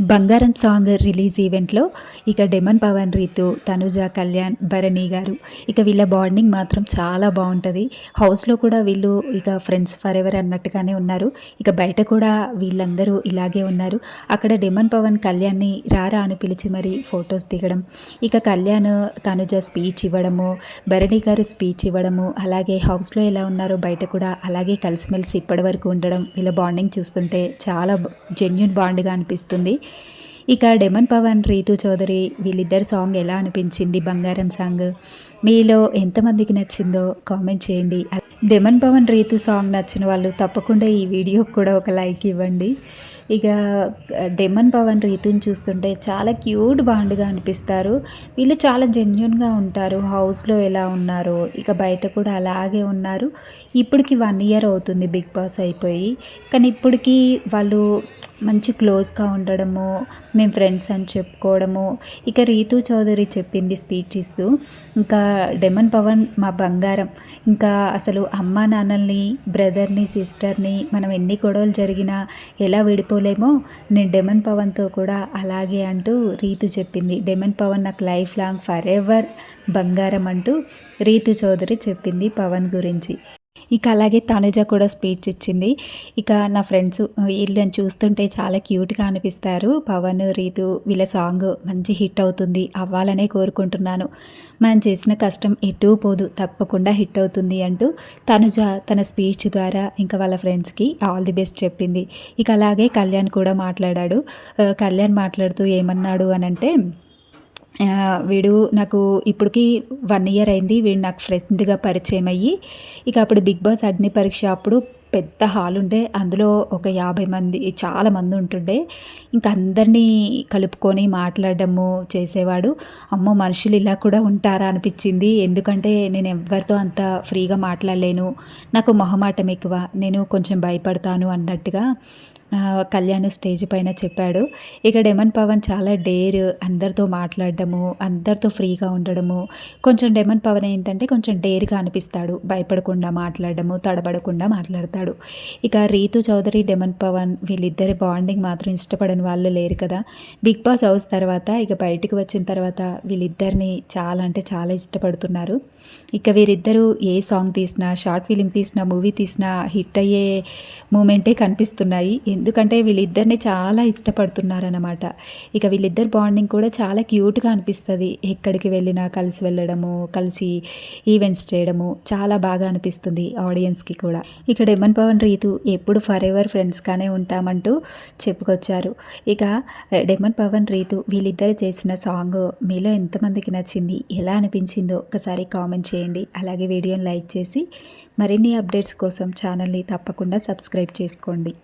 బంగారం song release ఈవెంట్‌లో ఇక 'డెమన్ పవన్ రీతు, తనుజ కళ్యాణ్, భరణి గారు ఇక వీళ్ళ బాండింగ్ మాత్రం చాలా బావుంటది. హౌస్‌లో కూడా వీళ్ళు ఇక ఫ్రెండ్స్ ఫరెవర్ అన్నట్టుగానే ఉన్నారు. ఇక బయట కూడా వీళ్ళందరూ ఇలాగే ఉన్నారు. అక్కడ 'డెమన్ పవన్' కళ్యాణ్‌ని రారా అని పిలిచి మరి ఫోటోస్ దిగడం, ఇక కళ్యాణ్ తనుజ స్పీచ్ ఇవ్వడము, భరణి గారు స్పీచ్ ఇవ్వడము, అలాగే హౌస్‌లో ఎలా ఉన్నారో బయట కూడా అలాగే కలిసిమెలిసి ఇప్పటివరకు ఉండడం, వీళ్ళ బాండింగ్ చూస్తుంటే చాలా జెన్యూన్ బాండ్‌గా అనిపిస్తుంది. ఇక 'డెమన్ పవన్', 'రీతు చౌదరి' వీళ్ళిద్దరి సాంగ్ ఎలా అనిపించింది 'బంగారం' సాంగ్? మీలో ఎంతమందికి నచ్చిందో కామెంట్ చేయండి. 'డెమన్ పవన్', 'రీతు' సాంగ్ నచ్చిన వాళ్ళు తప్పకుండా ఈ వీడియోకి కూడా ఒక లైక్ ఇవ్వండి. ఇక 'డెమన్ పవన్', 'రీతుని' చూస్తుంటే చాలా క్యూట్ బాండ్‌గా అనిపిస్తారు. వీళ్ళు చాలా జెన్యూన్‌గా ఉంటారు. హౌస్‌లో ఎలా ఉన్నారో ఇక బయట కూడా అలాగే ఉన్నారు. ఇప్పటికి 1 ఇయర్ అవుతుంది బిగ్ బాస్ అయిపోయి. కానీ ఇప్పటికి వాళ్ళు మంచి క్లోజ్‌గా ఉండడము, మేము ఫ్రెండ్స్ అని చెప్పుకోవడము. ఇక 'రీతు చౌదరి' చెప్పింది స్పీచ్ ఇస్తూ, ఇంకా 'డెమన్ పవన్' మా బంగారం. ఇంకా అసలు అమ్మా నాన్నల్ని, బ్రదర్‌ని, సిస్టర్‌ని మనం ఎన్ని గొడవలు జరిగినా ఎలా విడిపోలేమో, నేను 'డెమన్ పవన్‌తో కూడా అలాగే అంటూ రీతు చెప్పింది. 'డెమన్ పవన్' నాకు లైఫ్ లాంగ్ ఫరెవర్ బంగారం అంటూ రీతు చౌదరి చెప్పింది పవన్ గురించి. ఇక అలాగే తనుజ కూడా స్పీచ్ ఇచ్చింది. ఇక నా ఫ్రెండ్స్ వీళ్ళని చూస్తుంటే చాలా క్యూట్‌గా అనిపిస్తారు. పవన్, రీతు వీళ్ళ సాంగ్ మంచి హిట్ అవుతుంది. అవ్వాలనే కోరుకుంటున్నాను. మనం చేసిన కష్టం ఎటూ పోదు. తప్పకుండా హిట్ అవుతుంది అంటూ తనుజ తన స్పీచ్ ద్వారా ఇంకా వాళ్ళ ఫ్రెండ్స్‌కి ఆల్ ది బెస్ట్ చెప్పింది. ఇక అలాగే కళ్యాణ్ కూడా మాట్లాడాడు. కళ్యాణ్ మాట్లాడుతూ ఏమన్నాడు అనంటే, వీడు నాకు ఇప్పటికి 1 ఇయర్ అయింది. వీడు నాకు ఫ్రెండ్‌గా పరిచయం అయ్యి, ఇక అప్పుడు 'బిగ్ బాస్' అగ్ని పరీక్ష అప్పుడు పెద్ద హాల్ ఉండే. అందులో ఒక 50 మంది చాలా మంది ఉంటుండే. ఇంక అందరినీ కలుపుకొని మాట్లాడడము చేసేవాడు. అమ్మో! మనుషులు ఇలా కూడా ఉంటారా అనిపించింది. ఎందుకంటే నేను ఎవ్వరితో అంత ఫ్రీగా మాట్లాడలేను. నాకు మొహమాటం ఎక్కువ. నేను కొంచెం భయపడతాను అన్నట్టుగా కళ్యాణ్ స్టేజ్ పైన చెప్పాడు. ఇక 'డెమన్ పవన్' చాలా డేర్, అందరితో మాట్లాడడము, అందరితో ఫ్రీగా ఉండడము. కొంచెం 'డెమన్ పవన్' ఏంటంటే కొంచెం డేర్‌గా అనిపిస్తాడు. భయపడకుండా మాట్లాడడము, తడబడకుండా మాట్లాడతాడు. ఇక 'రీతు చౌదరి', 'డెమన్ పవన్' వీళ్ళిద్దరి బాండింగ్ మాత్రం ఇష్టపడని వాళ్ళు లేరు కదా! 'బిగ్ బాస్' హౌస్ తర్వాత ఇక బయటికి వచ్చిన తర్వాత వీళ్ళిద్దరిని చాలా అంటే చాలా ఇష్టపడుతున్నారు. ఇక వీరిద్దరూ ఏ సాంగ్ తీసినా, షార్ట్ ఫిల్మ్ తీసినా, మూవీ తీసినా హిట్ అయ్యే మూమెంటే కనిపిస్తున్నాయి. ఎందుకంటే వీళ్ళిద్దరిని చాలా ఇష్టపడుతున్నారనమాట. ఇక వీళ్ళిద్దరి బాండింగ్ కూడా చాలా క్యూట్‌గా అనిపిస్తది. ఎక్కడికి వెళ్ళినా కలిసి వెళ్ళడము, కలిసి ఈవెంట్స్ చేయడము చాలా బాగా అనిపిస్తుంది ఆడియన్స్‌కి కూడా. ఇక 'డెమన్ పవన్', 'రీతు' ఎప్పుడు ఫరెవర్ ఫ్రెండ్స్‌గానే ఉంటామంటూ చెప్పుకొచ్చారు. ఇక 'డెమన్ పవన్', 'రీతు' వీళ్ళిద్దరు చేసిన సాంగ్ మీలో ఎంతమందికి నచ్చింది? ఎలా అనిపించిందో ఒకసారి కామెంట్ చేయండి. అలాగే వీడియోని లైక్ చేసి మరిన్ని అప్డేట్స్ కోసం ఛానల్‌ని తప్పకుండా సబ్స్క్రైబ్ చేసుకోండి.